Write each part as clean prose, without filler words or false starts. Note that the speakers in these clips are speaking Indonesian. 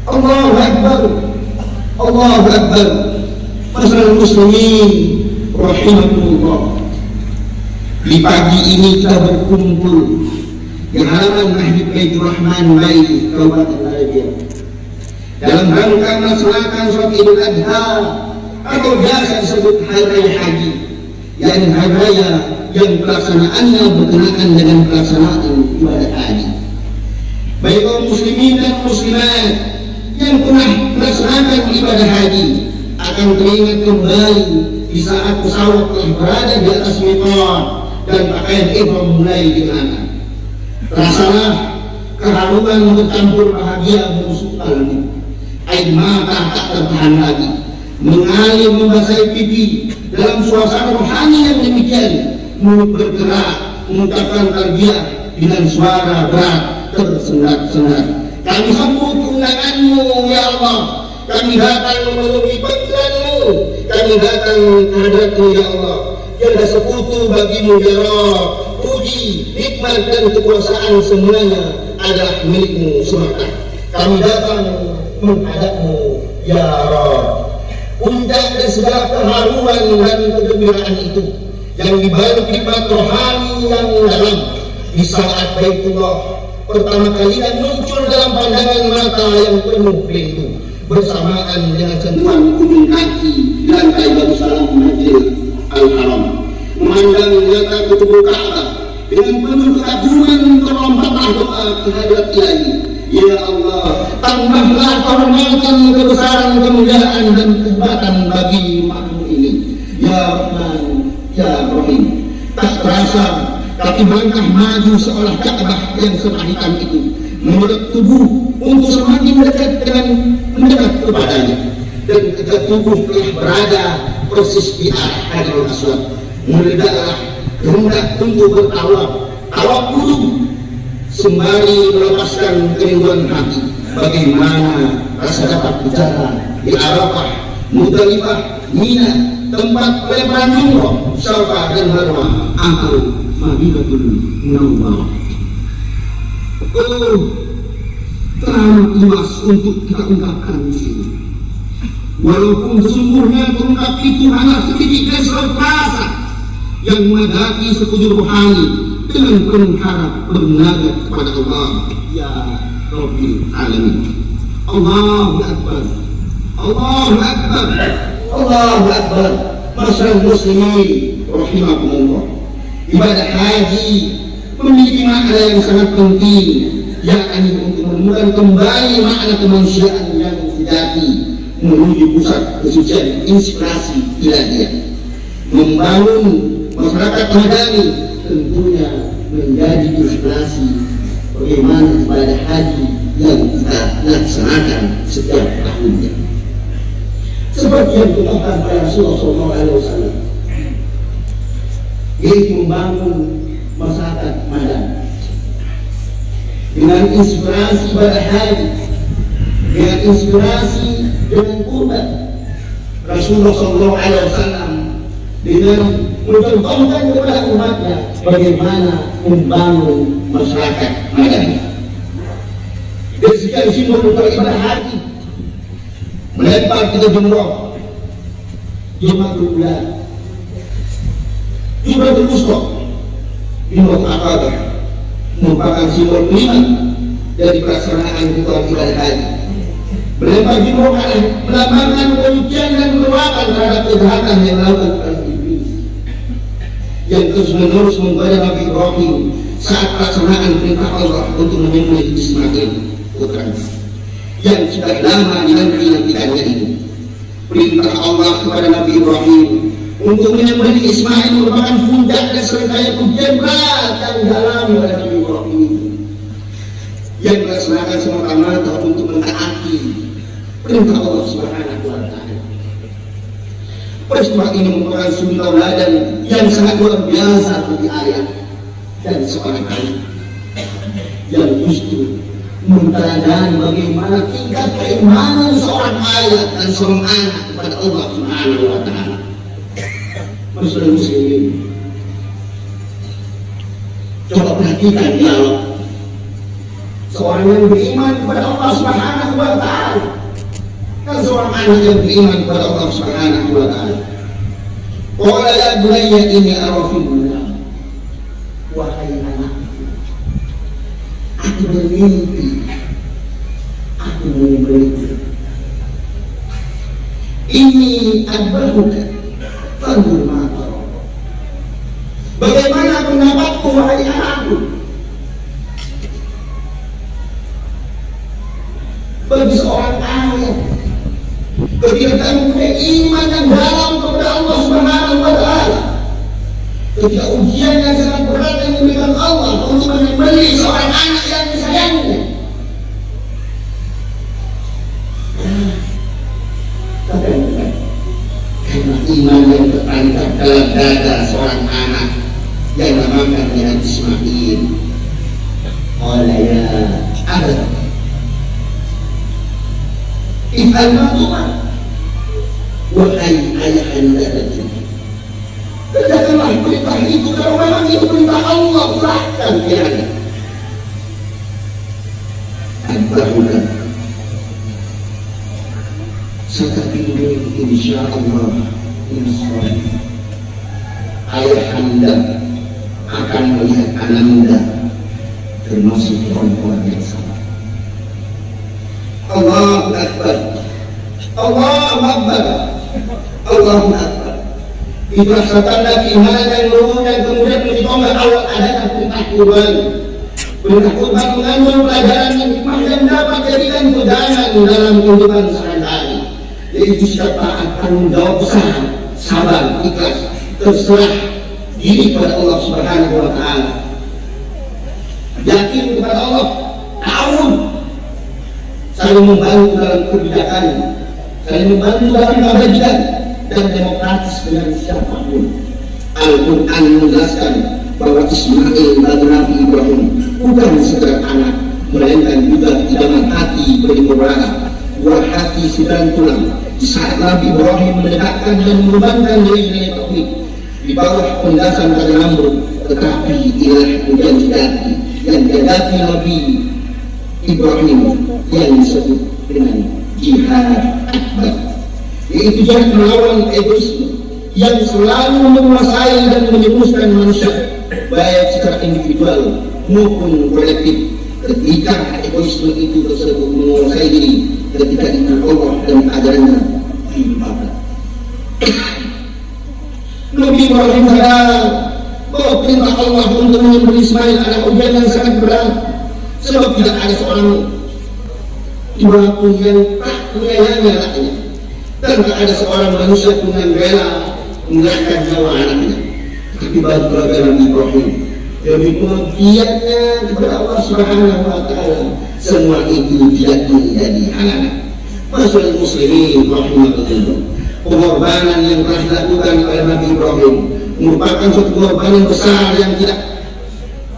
Allahu Akbar, Allahu Akbar. Masyarakat muslimin rahimakumullah, di pagi ini kita berkumpul di halaman Masjid Baitur Rahman Bay, Kabupaten Malaysia, dalam rangka melaksanakan sholat Idul Adha atau biasa disebut Hari Raya Haji, yakni hari raya yang pelaksanaannya berkenaan dengan pelaksanaan ibadah haji. Baik kaum muslimin dan muslimat yang pernah melaksanakan ibadah haji akan teringat kembali di saat pesawat telah berada di atas miqat dan pakaian ihram mulai dikenakan. Rasalah keharuan bercampur bahagia menusuk kalbu. Air mata tak tertahan lagi mengalir membasahi pipi dalam suasana rohani yang demikian. Mulut bergerak mengucapkan tarbiyah dengan suara berat tersendat-sendat. Kami sambut undanganmu ya Allah. Kami datang memenuhi panggilanmu. Kami datang kehadratmu ya Allah. Tiada sekutu bagimu ya Rabb. Puji, nikmat dan kekuasaan semuanya adalah milikmu semata. Kami datang menghadapmu ya Rabb. Puncak dan segala keharuan dan kegembiraan itu yang dibalik nikmat rohani yang dalam di saat Baitullah pertama kali dan muncul dalam pandangan mata yang penuh rindu, bersamaan dengan sentuhan ujung kaki di lantai Batu Salam Masjid Al-Haram, memandang nyata ke tubuh Ka'bah dengan penuh kekaguman terlompatlah doa kehadrat Ilahi. Ya Allah, tambahlah kehormatan, kebesaran, kemuliaan dan kehebatan bagi makhluk ini. Ya Rahman, Ya Rahim. Tak terasa kaki langkah maju seolah Ka'bah yang serba hitam itu menyedak tubuh untuk semakin mendekat kepadanya, dan ketika tubuh telah berada persis di arah Hajarul Aswad, meledaklah kehendak untuk bertawaf, tawaf kudu sembari melepaskan kerinduan hati. Bagaimana rasa dapat bicara di Arafah, Muzdalifah, Mina, tempat pelemparan jumroh, Safa dan Marwah, atau Madinatul Munawwarah. Oh, terlalu luas untuk kita ungkapkan di sini. Walaupun sesungguhnya terungkap itu hanya sedikit gesrel frasa yang menadaki sekujur rohani dengan penuh harap bermunajat kepada Allah ya Rabbil Alamin. Allahu Akbar, Allahu Akbar, Allahu Akbar. Masyarakat muslimin rahimakumullah, ibadah haji memiliki makna yang sangat penting, yakni untuk menemukan kembali makna kemanusiaan yang sejati menuju pusat kesucian inspirasi ilahiyah. Membangun masyarakat madani tentunya menjadi inspirasi bagaimana ibadah haji yang kita laksanakan setiap tahunnya. Seperti yang dilakukan oleh Rasulullah SAW, yaitu membangun masyarakat madani dengan inspirasi ibadah haji, dengan inspirasi dengan kurban. Rasulullah SAW dengan mencontohkan kepada umatnya bagaimana membangun masyarakat madani. Dari sekian simbol ibadah haji, melempar kita jumroh, Jumratul Ula, Jumratul Wusta, Jumratul Aqabah, merupakan simbol kelima dari pelaksanaan ritual ibadah haji. Melempar jumroh melambangkan kesucian dan penolakan terhadap kejahatan yang dilakukan oleh iblis yang terus-menerus menggoda Nabi Ibrahim saat pelaksanaan perintah Allah untuk menyembelih Ismail putranya yang sudah lama dinanti-nantikannya itu. Perintah Allah kepada Nabi Ibrahim untuk menyembelih Ismail merupakan puncak dan serangkaian ujian berat yang dialami oleh Nabi Ibrahim yang dilaksanakan semata-mata untuk mentaati perintah Allah Subhanahu wa Ta'ala. Peristiwa ini merupakan suri tauladan yang sangat luar biasa bagi ayah dan seorang anak yang justru menteladani bagaimana tingkat keimanan seorang ayah dan seorang anak kepada Allah Subhanahu wa Ta'ala. Masyarakat muslimin, coba perhatikan dialog seorang yang beriman kepada Allah Subhanahu wa Ta'ala kan seorang anak yang beriman kepada Allah Subhanahu wa taala. Qala ya bunayya inni ara fil manam. Wahai anakku, aku bermimpi, aku memimpi. Ini adbahuka fanzur ma tara. Bagaimana pendapatku wahai anakku? Bagi seorang ayah ketika kamu punya iman yang dalam kepada Allah Subhanahu wa taala, ketika ujian yang sangat berat yang diberikan Allah untuk memberi seorang anak yang disayangnya, karena iman yang tertancap dalam dada seorang anak yang dinamakan dengan Ismail. Qala ya abad if'al ma tu'mar. Wahai ayah anda tadi, kerjakanlah perintah itu, kalau memang itu perintah Allah, serahkan kepada Al-Bahula. Satabini insyaallah insya ayah anda akan melihat ananda termasuk orang-orang yang sama. Allahu Akbar, Allahu Akbar, Allahu Akbar. Itulah tanda keimanan yang luhur dan kemudian menjadi awal adalah perintah kurban. Perintah kurban mengandung pelajaran yang hikmah dan dapat jadikan pegangan dalam kehidupan sehari-hari, yaitu sikap taat, tanggung jawab besar, sabar, ikhlas, terserah diri kepada Allah Subhanahu wa taala, yakin kepada Allah, ta'awun, saling membantu dalam kebijakan, saling membantu dalam kebajikan, dan demokratis dengan siapapun. Al-Quran menjelaskan bahwa Ismail bagi Nabi Ibrahim bukan sekedar anak, melainkan juga idaman hati beribadah, buah hati sedang tulang. Di saat Nabi Ibrahim mendekatkan dan mengembangkan nilai-nilai tauhid di bawah penjelasan Raja Namrud, tetapi ialah menjadi yang dihadapi Nabi Ibrahim yang disebut dengan jihad akbar, yaitu jihad melawan egoisme yang selalu menguasai dan menjerumuskan manusia, baik secara individual maupun kolektif. Ketika egoisme itu tersebut menguasai diri, ketika itu Allah dan ajarannya dilupakan. Nabi Ibrahim sadar bahwa perintah Allah untuk menyembelih Ismail adalah ujian yang sangat berat, sebab tidak ada seorang ibu pun yang tak menyayangi anaknya, dan tak ada seorang manusia pun yang rela mengeluarkan nyawa anaknya. Tapi bagi keluarga Nabi Ibrahim, demi pengabdiannya kepada Allah Subhanahu wa taala, semua itu tidak menjadi halangan. Masyaallah muslimin rahimakumullah, pengorbanan yang telah dilakukan oleh Nabi Ibrahim merupakan suatu pengorbanan besar yang tidak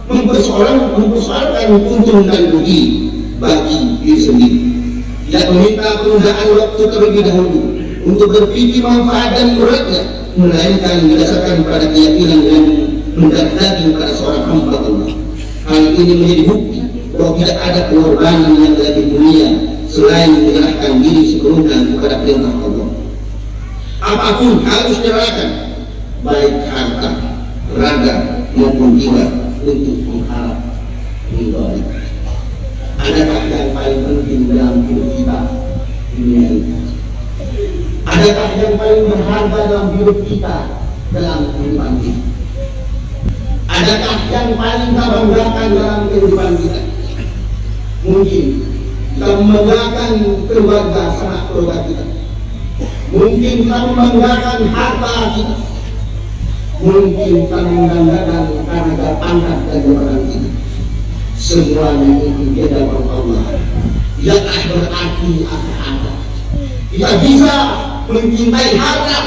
mempersoalkan untung dan rugi bagi diri sendiri. Tidak meminta penundaan waktu terlebih dahulu untuk berpikir manfaat dan mudaratnya, melainkan berdasarkan pada keyakinan yang mendasari pada seorang hamba Allah. Hal ini menjadi bukti bahwa tidak ada pengorbanan yang lebih mulia selain menyerahkan diri sepenuhnya kepada perintah Allah. Apapun harus diserahkan, baik harta, raga maupun jiwa, untuk mengharap ridho. Adakah yang paling penting dalam hidup kita dunia ini? Adakah yang paling berharga dalam hidup kita dalam kehidupan kita? Adakah yang paling kita banggakan dalam kehidupan kita? Mungkin kita membanggakan keluarga sanak keluarga kita. Mungkin kita membanggakan harta kita. Mungkin kita membanggakan karena pangkat dan jabatan kita. Semuanya itu di hadapan Allah tidaklah berarti apa-apa. Tidak bisa mencintai harta,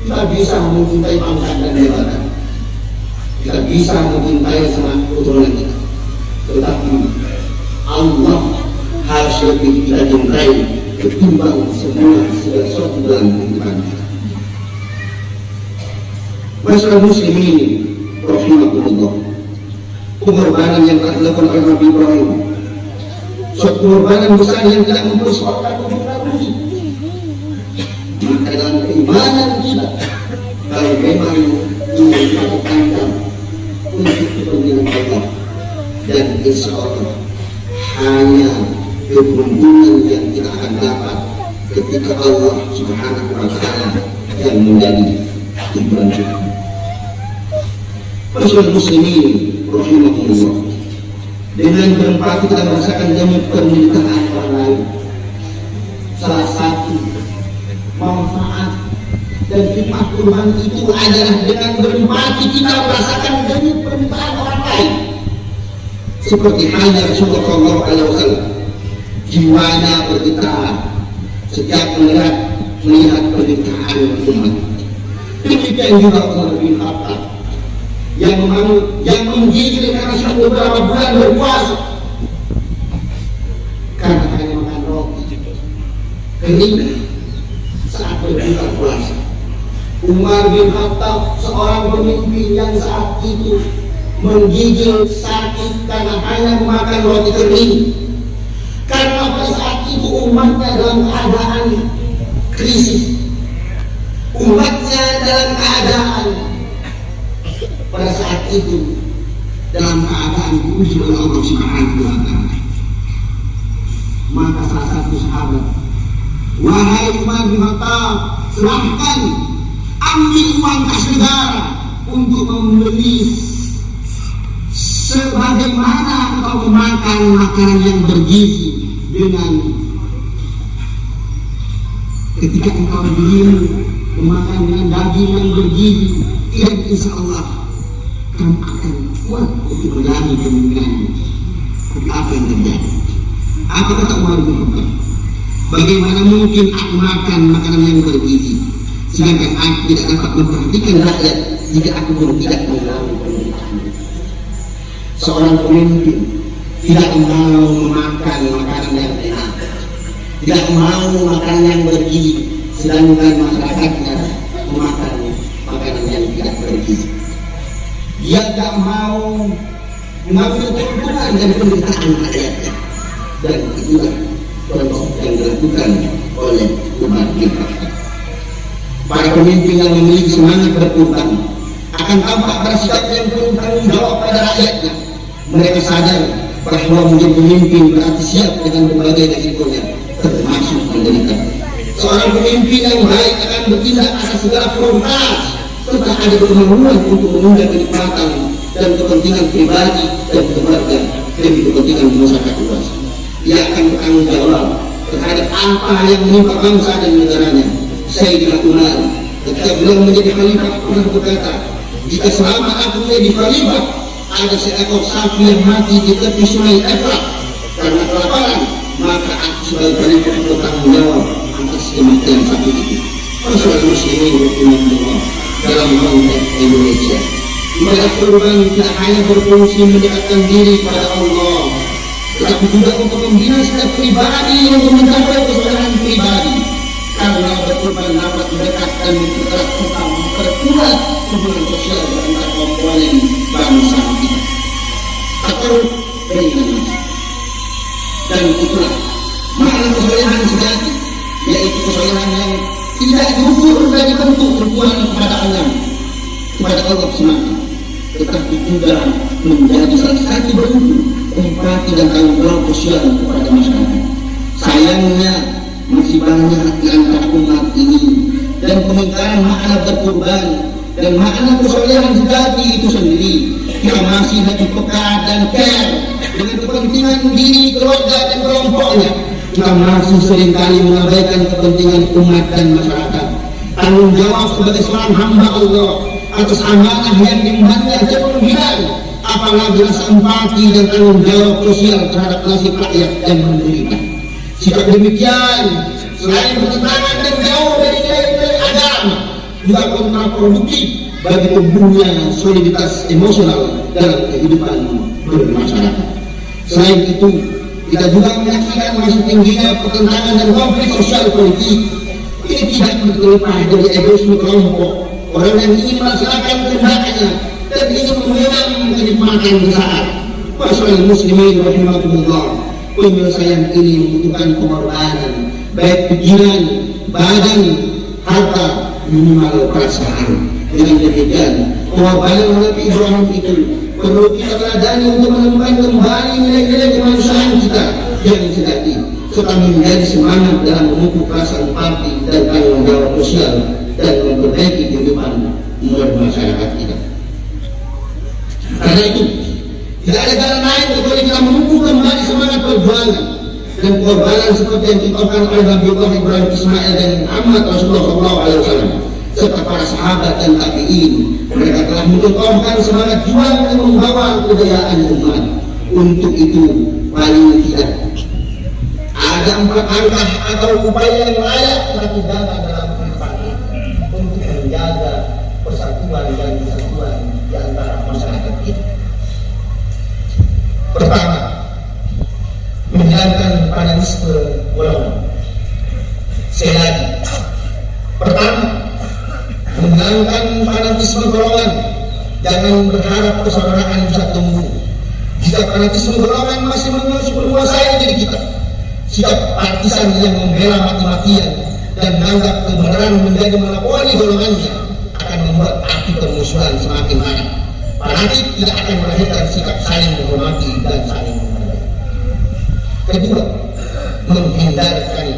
tidak bisa mencintai pangkat dan jabatan, tidak bisa mencintai sanak keturunan kita. Tetapi Allah harus lebih kita cintai ketimbang semua sesuatu dalam kehidupan kita. Masyaallah muslimin rahimakumullah, pengorbanan yang telah dilakukan oleh Nabi Ibrahim suatu pengorbanan besar yang tidak mempersoalkan kebutuhan rugi. Maka dalam keimanan kita, kalau memang ingin melakukan untuk kepentingan Allah, dan insya Allah hanya keuntungan yang kita akan dapat ketika Allah Subhanahu wa Ta'ala yang menjadi tujuan kita. Para muslimin rahimahullah, dengan berempati kita merasakan demi penderitaan orang lain. Salah satu manfaat dan hikmah Tuhan itu adalah dengan berempati kita merasakan demi penderitaan orang lain. Seperti halnya Rasulullah SAW, jiwanya bergetar setiap melihat penderitaan umat. Demikian juga Umar bin Khattab yang menggigil karena sudah beberapa bulan berpuasa karena hanya makan roti kering saat berbuka puasa. Umar bin Khattab, seorang pemimpin yang saat itu menggigil sakit karena hanya memakan roti kering, karena pada saat itu umatnya dalam keadaan krisis, umatnya dalam keadaan pada saat itu dalam keadaan diuji oleh Allah Subhanahu wa Ta'ala. Maka salah satu sahabat, wahai Umar bin Khattab, silahkan ambil uang kas negara untuk membeli sebagaimana engkau memakan makanan yang bergizi, dengan ketika engkau dirimu memakan dengan daging yang bergizi, dan insya Allah kamu akan kuat untuk menjalani kemungkinanmu. Tapi apa yang terjadi? Apa kata Umar bin Khattab? Bagaimana mungkin aku makan makanan yang bergizi, sedangkan aku tidak dapat memperhatikan rakyat jika aku pun tidak mengalami penderitaan. Seorang pemimpin tidak mau memakan makanan yang enak, tidak mau makanan yang bergizi, sedangkan masyarakatnya memakan makanan yang tidak bergizi. Dia tidak mau mengambil keuntungan dari penderitaan rakyatnya, dan itulah contoh yang dilakukan oleh Umar bin Khattab. Para pemimpin yang memiliki semangat berkorban akan tampak bersikap yang bertanggung jawab pada rakyatnya. Mereka sadar bahwa menjadi pemimpin berarti siap dengan berbagai risikonya, termasuk menderita. Seorang pemimpin yang baik akan bertindak atas segala prioritas, serta ada kemampuan untuk menunda kenikmatan dan kepentingan pribadi dan keluarga demi kepentingan masyarakat luas. Ia akan bertanggung jawab terhadap apa yang menimpa bangsa dan negaranya. Sayyidina Umar ketika beliau menjadi khalifah pernah berkata, jika selama aku menjadi khalifah ada seekor sapi yang mati di tepi sungai Efrat karena kelaparan, maka aku sebagai khalifah bertanggung jawab atas kematian sapi itu. Para muslimin rahimahullah, dalam konteks Indonesia, ibadah kurban tidak hanya berfungsi mendekatkan diri pada Allah, tetapi juga untuk membina setiap pribadi untuk mencapai kesudahan pribadi. Karena berkorban dapat mendekatkan memperkuat hubungan sosial dan antar komponen bangsa kita atau dengan, dan itulah makna kesolehan sejati, yaitu kesolehan yang tidak diukur dari bentuk perbuatan kepada Allah semata, tetapi juga menjadi salah satu bentuk empati dan tanggung jawab sosial kepada masyarakat. Sayangnya masih banyak di antara umat ini dan pengingkaran makna berkorban dan makna kesolehan sejati itu sendiri. Kita masih lagi peka dan care dengan kepentingan diri, keluarga dan kelompoknya. Kita masih seringkali mengabaikan kepentingan umat dan masyarakat. Tanggung jawab sebagai seorang hamba Allah atas amanah yang dimana jauh hilang, apalagi rasa empati dan tanggung jawab sosial terhadap nasib rakyat yang menderita. Sikap demikian selain bertentangan dan jauh dari nilai-nilai agama, juga kontraproduktif bagi tumbuhnya soliditas emosional dalam kehidupan bermasyarakat. Selain itu, kita juga menyaksikan masih tingginya pertentangan dan konflik sosial politik. Ini tidak terlepas dari egoisme kelompok orang yang ingin melaksanakan kehendaknya dan ingin mengulang kenikmatan sesaat. Para muslimin rahimahullah, Penyelesaian ini membutuhkan pengorbanan, baik pikiran, badan, harta, minimal perasaan. Dengan demikian, pengorbanan Nabi Ibrahim itu perlu kita teladani untuk menemukan kembali nilai-nilai kemanusiaan kita yang sejati, serta menjadi semangat dalam memupuk rasa empati dan tanggung jawab sosial dan memperbaiki kehidupan masyarakat kita. Karena itu, tidak ada jalan lain kecuali kita memupuk kembali semangat perjuangan dan pengorbanan seperti yang dicontohkan oleh Nabi Ibrahim, Ismail dan Muhammad Rasulullah SAW serta para sahabat dan tabi'in. Mereka telah mencontohkan semangat juang dan membawa kejayaan umat. Untuk itu, paling tidak ada 4 langkah atau upaya yang layak kita tinggalkan dalam kehidupan untuk menjaga persatuan dan kesatuan di antara masyarakat kita. Pertama, menjalankan fanatisme golongan. Sekali lagi, pertama, menjalankan fanatisme golongan. Jangan berharap persaudaraan bisa tumbuh jika fanatisme golongan masih menguasai diri kita. Sikap partisan yang membela mati-matian dan menganggap kebenaran menjadi monopoli golongannya akan membuat api permusuhan semakin hangat. Fanatik tidak akan melahirkan sikap saling menghormati dan saling menghargai. Kedua, menghindarkan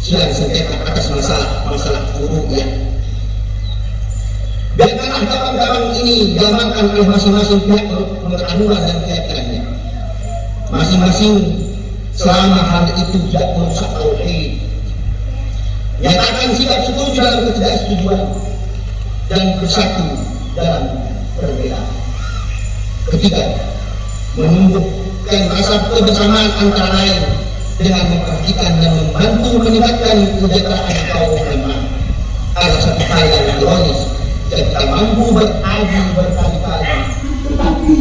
silang sengketa atas masalah furu'iyah. Biarkanlah cabang-cabang ini diamankan oleh masing-masing pihak pengetahuan dan keyakinannya masing-masing, selama hal itu tidak merusak tauhid. Nyatakan sikap setuju dalam ketidaksetujuan dan bersatu dalam perbedaan. Ketiga, menumbuhkan rasa kebersamaan antara lain dengan memperhatikan dan membantu meningkatkan kesejahteraan kaum lemah. Ada satu hal yang ironis, jika kita mampu beradu berkali-kali, tetapi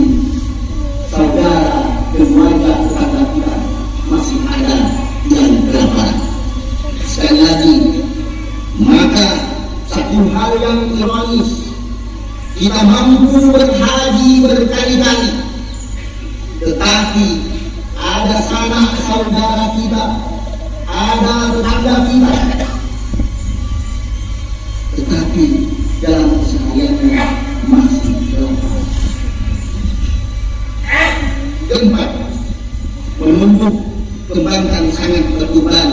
saudara dan warga tetangga kita masih ada yang kelaparan. Sekali lagi, maka satu hal yang ironis, kita mampu berhaji berkali-kali, tetapi ada sanak saudara kita, ada tetangga kita, tetapi dalam kesehariannya masih kelaparan. Keempat, menumbuh kembangkan sangat berkorban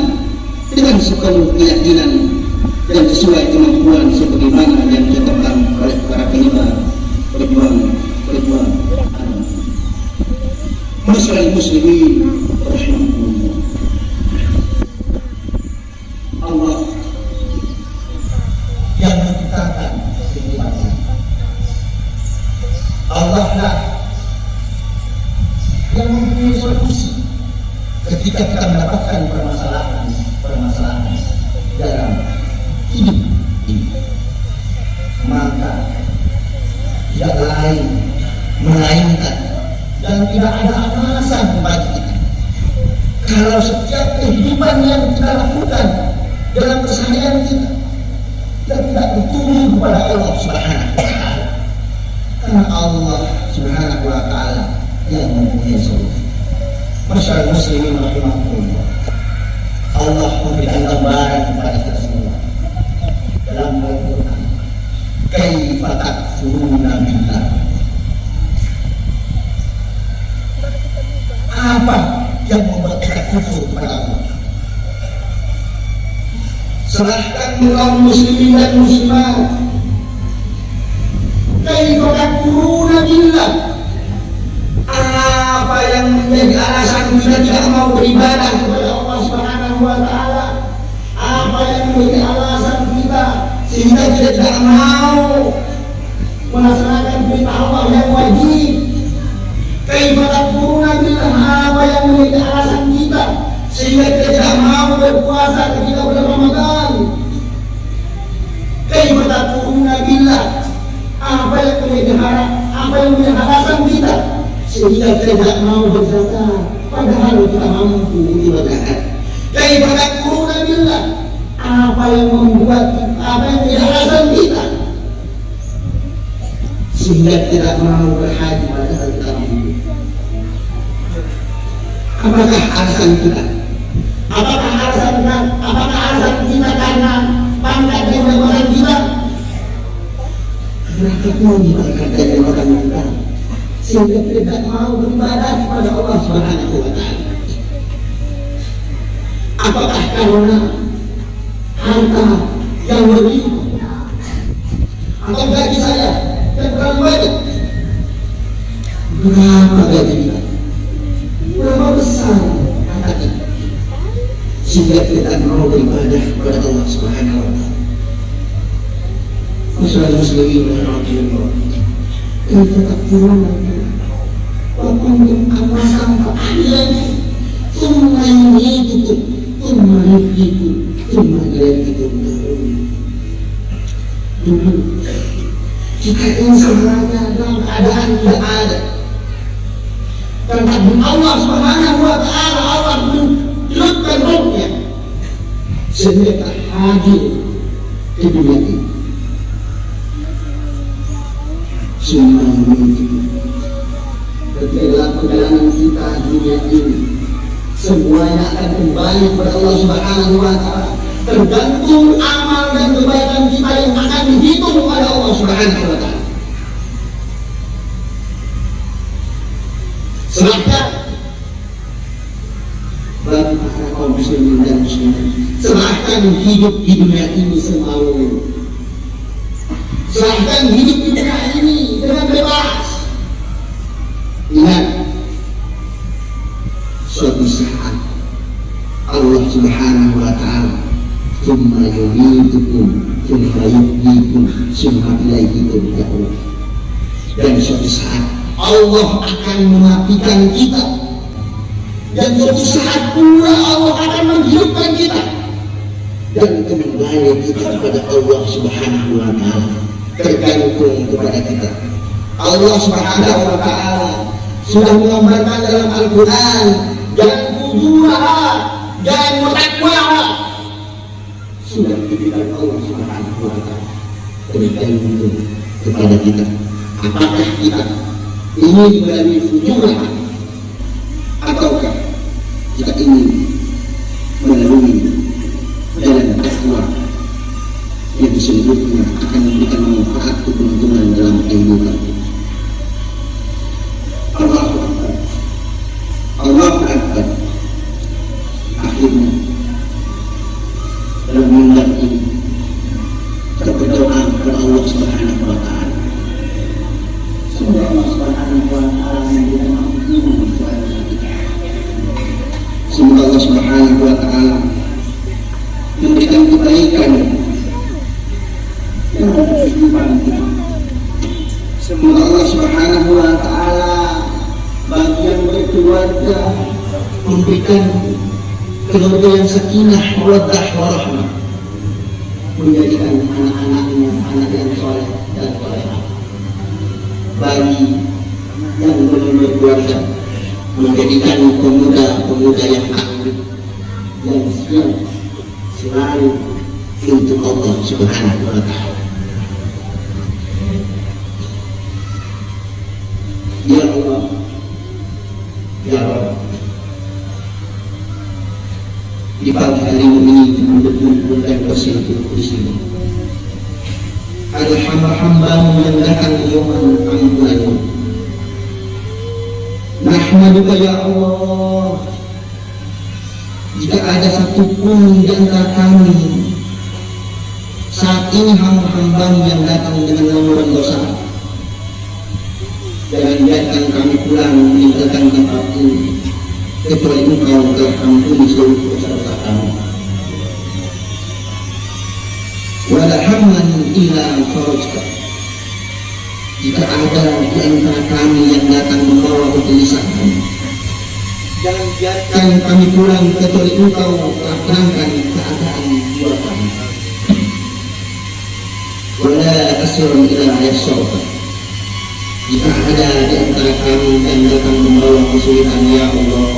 dengan sepenuh keyakinan dan sesuai kemampuan sebagaimana yang ditetapkan oleh para penyebar perjuangan agama. Masyarakat muslimin rahimahullah, Allah yang menciptakan kehidupan ini. Allah lah yang mempunyai solusi ketika kita mendapatkan permasalahan dalam hidup ini. Maka tidak lain melainkan dan tidak ada alasan bagi kita kalau setiap kehidupan yang kita lakukan dalam keseharian kita tidak bertumbuh kepada Allah Subhanahu wa Ta'ala, karena Allah Subhanahu wa Ta'ala yang mempunyai solusi. Masyarakat muslimin rahimahullah, Allah memberikan gambaran kepada kita semua dalam Al-Quran. Kaifa takfuruna billah. Apa yang membuat kita kufur kepada Allah? Serahkan kaum muslimin dan muslimat. Kaifa takfuruna billah. Apa yang menjadi alasan kita tidak mau beribadah kepada Allah Subhanahu wa Ta'ala? Apa yang menjadi alasan kita sehingga kita tidak mau melaksanakan perintah Allah yang wajib? Kaifa takfuruna billah. Apa yang menjadi alasan kita sehingga kita tidak mau berpuasa ketika bulan Ramadan? Kaifa takfuruna billah. Apa yang menjadi alasan kita sehingga kita tidak mau berzakat padahal kita mampu berzakat? Kaifa takfuruna billah. Apa yang menjadi alasan kita sehingga tidak mau berhaji padahal kita mampu? Apakah alasan kita? Apakah alasan kita karena pangkat dan jabatan kita? Berapa tinggi pangkat dan jabatan kita sehingga tidak mau beribadah kepada Allah Subhanahu wa Ta'ala? Apakah karena harta yang berlimpah atau gaji saya yang terlalu banyak? Berapa gaji kita? Berapa besar harta kita sehingga tidak mau beribadah kepada Allah Subhanahu wa Ta'ala? Masyaallah muslimin rahimahullah. Kaifa takfuruna wa kuntum amwatan fa ahyaakum thumma yumeetukum thumma yuhyikum thumma ilayhi turja'un. Dulu kita ini sebenarnya dalam keadaan tidak ada, karena Allah Subhanahu wa Ta'ala Allah menghidupkan rohnya sehingga hadir di dunia ini. Semua mungkin dalam perjalanan kita dunia ini semuanya akan kembali kepada Allah Subhanahu wa Ta'ala, tergantung amal dan kebaikan kita yang akan dihitung oleh Allah Subhanahu wa Ta'ala. Serahkan bagi para kaum muslimin dan muslimat, serahkan hidup di dunia ini semaumu. Serahkan hidup di dunia ini dengan bebas. Ingat, suatu saat Allah Subhanahu wa Ta'ala thumma yumitukum thumma yuhyikum thumma ilaihi turja'un. Dan suatu saat Allah akan mematikan kita, dan suatu saat pula Allah akan menghidupkan kita dan kembali kita kepada Allah Subhanahu wa Ta'ala, tergantung kepada kita. Allah Subhanahu wa Ta'ala sudah menggambarkan dalam Al-Quran, jangan fujurah, jangan bertakwa. Sudah diberikan Allah Subhanahu wa Ta'ala, tergantung kepada kita. Apakah kita ingin melalui fujurah ataukah kita ingin melalui jalan takwa yang sesungguhnya akan memberikan manfaat keuntungan dalam kehidupan. Allahu Akbar, Allahu Akbar. Akhirnya dalam mimbar ini kita berdoa kepada Allah Subhanahu wa Ta'ala. Semoga Allah Subhanahu wa Ta'ala memberikan ampunan kepada kita. Semoga Allah Subhanahu wa Ta'ala memberikan kebaikan dalam kehidupan kita. Semoga Allah Subhanahu wa Ta'ala bagi yang berkeluarga memberikan keluarga yang sakinah, mawaddah, warahmah, menjadikan anak-anaknya anak yang soleh dan solehah. Bagi yang belum berkeluarga, menjadikan pemuda-pemuda yang aktif, yang siap selalu untuk Allah Subhanahu wa Ta'ala. Ya Allah, ya Rabb, di pagi hari ini kita berkumpul dan bersatu di sini. Ada hamba-hambamu yang datang memohon ampunanmu. Nahmaduka ya Allah, jika ada satu pun di antara kami saat ini hamba-hambamu yang datang dengan laporan dosa, jangan biarkan kami pulang meninggalkan tempat ini kecuali Engkau telah ampuni seluruh dosa-dosa kami. Wala hamman illa farajta, jika ada di antara kami yang datang membawa kegelisahan, jangan biarkan kami pulang kecuali Engkau telah terangkan keadaan jiwa kami. Wala asran illa yassarta, jika ada di antara kami yang datang membawa kesulitan, ya Allah,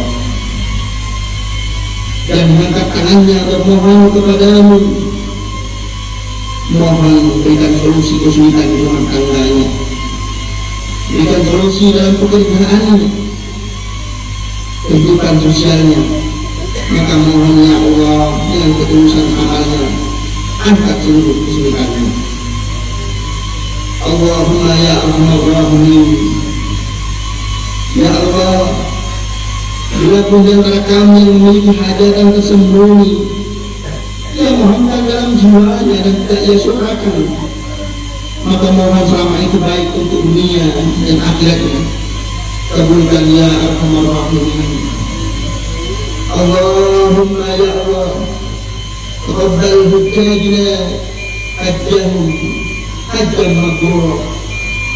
dan mengangkat tangannya bermohon kepadamu, mohon berikan solusi kesulitan di rumah tangganya, berikan solusi dalam pekerjaannya, kehidupan sosialnya. Maka mohon ya Allah, dengan ketulusan amalnya, angkat seluruh kesulitannya. Allahumma ya arhamar rahimin. Ya Allah, bila pun di antara kami yang memiliki hajatan tersembunyi, ia mohonkan dalam jiwanya dan tidak ia suarakan, maka mohon selama itu baik untuk dunia dan akhiratnya. Kabulkan ya arhamar rahimin. Allahumma ya Allah, taqabbal hujjajna hajjahum hajjan mabrura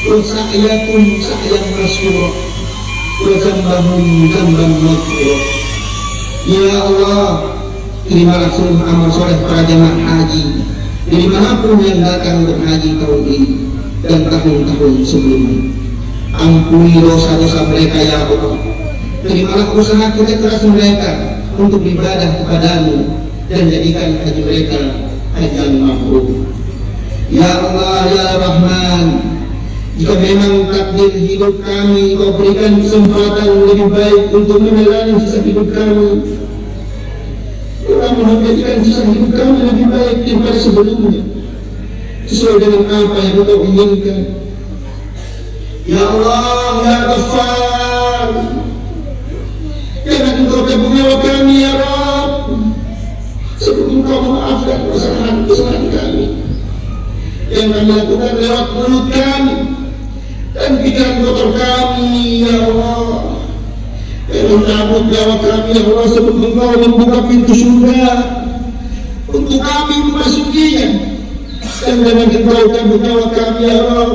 wa sa'yakum sa'yan masyura wa zambahum zamban maghfura. Ya Allah, terimalah seluruh amal soleh para jemaah haji dari manapun yang datang berhaji tahun ini dan tahun-tahun sebelumnya. Ampuni dosa-dosa mereka ya Allah. Terimalah usaha kerja keras mereka untuk beribadah kepadamu dan jadikan haji mereka haji yang mabrur. Ya Allah ya Rahman, jika memang takdir hidup kami Kau berikan kesempatan lebih baik untuk menjalani sisa hidup kami, Kau menjadikan sisa hidup kami lebih baik daripada sebelumnya, sesuai dengan apa yang Kau inginkan. Ya Allah ya Ghaffar, jangan Engkau cabut nyawa kami ya Rabb sebelum Engkau memaafkan kesalahan kami yang kami lakukan lewat mulut kami dan pikiran kotor kami ya Allah. Jangan cabut nyawa kami ya Allah sebelum Engkau membuka pintu surga untuk kami memasukinya, dan jangan Engkau cabut nyawa kami ya Allah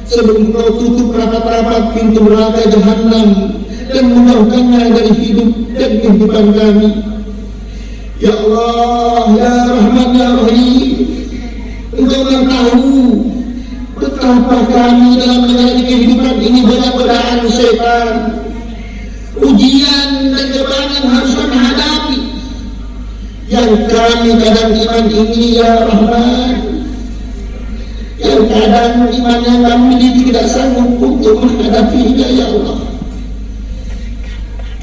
sebelum Engkau tutup rapat-rapat pintu neraka Jahannam dan menjauhkannya dari hidup dan kehidupan kami. Ya Allah ya Rahman ya Rahim, Engkau yang tahu betapa kami dalam menjalani kehidupan ini banyak godaan setan, ujian dan cobaan yang harus kami hadapi, yang kami kadang iman ini ya Rahman, yang kadang iman yang kami miliki tidak sanggup untuk menghadapinya ya Allah.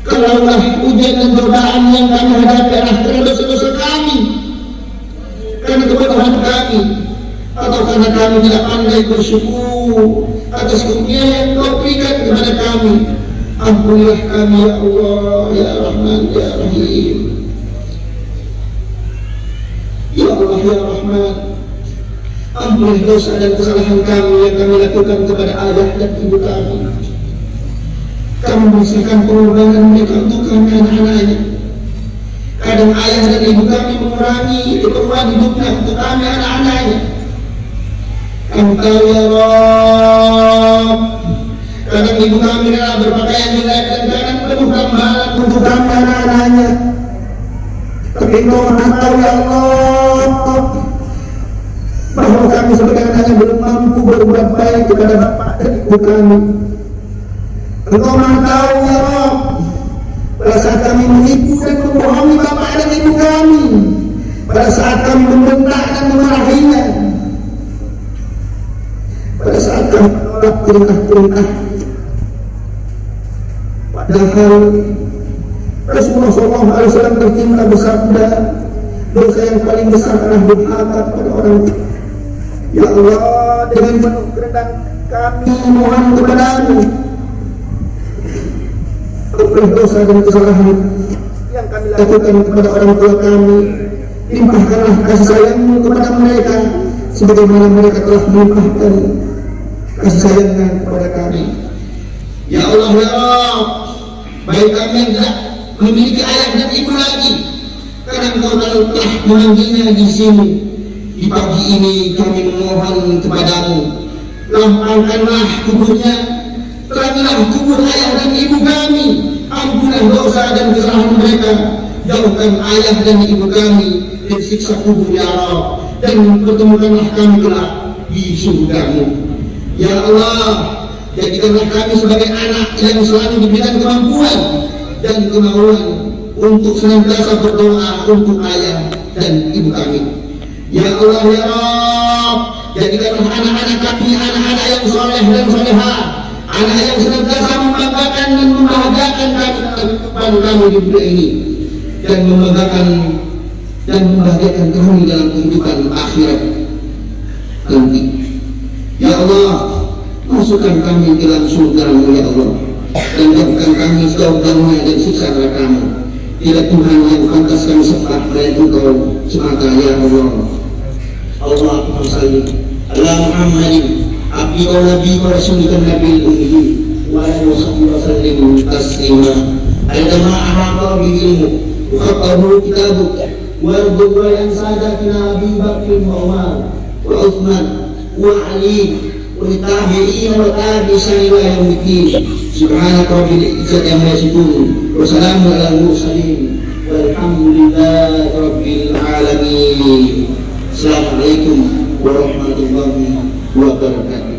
Kalaulah ujian dan cobaan yang kami hadapi adalah karena dosa-dosa kami, karena kebodohan kami, atau karena kami tidak pandai bersyukur atas karunia yang Kau berikan kepada kami, ampunilah kami ya Allah ya Rahman ya Rahim. Ya Allah ya Rahman, ampunilah dosa dan kesalahan kami yang kami lakukan kepada ayah dan ibu kami. Kami memberikan pengorbanan mereka untuk kami anak-anaknya. Kadang ayah dan ibu kami mengurangi keperluan hidupnya untuk kami anak-anaknya. Kami tahu ya Rabb, kadang ibu kami rela berpakaian jelek dan kadang penuh gambaran untuk kami anak-anaknya. Tapi Engkau Maha tahu ya Allah bahwa kami sebagai anaknya belum mampu berbuat baik kepada bapak dan ibu kami. Engkau Maha tahu ya Rabb, pada saat kami menipu dan membohongi bapak dan ibu kami, pada saat kami membentak dan memarahinya, pada saat kami menolak perintah-perintah, padahal Rasulullah SAW tercinta bersabda, dosa yang paling besar adalah durhaka kepada orang tua. Ya Allah, dengan penuh kerendahan kami mohon kepadamu, ampunilah dosa dan kesalahan yang kami lakukan kepada orang tua kami. Limpahkanlah kasih sayang-Mu kepada mereka sebagaimana mereka telah melimpahkan kasih sayang-Nya kepada kami. Ya Allah ya Rabb, baik kami yang tidak memiliki ayah dan ibu lagi, karena Engkau telah memanggilnya di sini. Di pagi ini kami memohon kepadamu, lapangkanlah kuburnya, terangilah kubur ayah dan ibu kami, ampunilah dosa dan kesalahan mereka, jauhkan ayah dan ibu kami dari siksa kubur ya Rabb, dan pertemukanlah kami kelak di surga-Mu. Ya Allah, jadikanlah kami sebagai anak yang selalu diberikan kemampuan dan kemauan untuk senantiasa berdoa untuk ayah dan ibu kami. Ya Allah ya Rabb, jadikanlah anak-anak kami anak-anak yang soleh dan solehah, anak yang senantiasa membanggakan dan membahagiakan kehidupan kami di dunia ini, dan membanggakan dan membahagiakan kami dalam kehidupan akhirat nanti. Ya Allah, masukkan kami ke dalam surga-Mu ya Allah, dan jauhkan kami sejauh-jauhnya dari siksa neraka-Mu. Tidak Tuhan yang pantas kami sembah melainkan Engkau semata ya Allah. Allahumma salli ala Muhammadin abdi wa nabi wa rasulika nabil ummi wa alihi wa sahbihi wa sallim taslima. Aidama ahata bi ilmu wa khatahu kitabuk wa ardhu yang sadatina Abi Bakr wa Umar wa Uthman wa Ali wa tabi'in wa tabi'in ila yaumiddin. Subhanaka rabbil izzati amma yasifun wa salamun alal mursalin walhamdulillahi rabbil alamin. Assalamualaikum warahmatullahi wabarakatuh.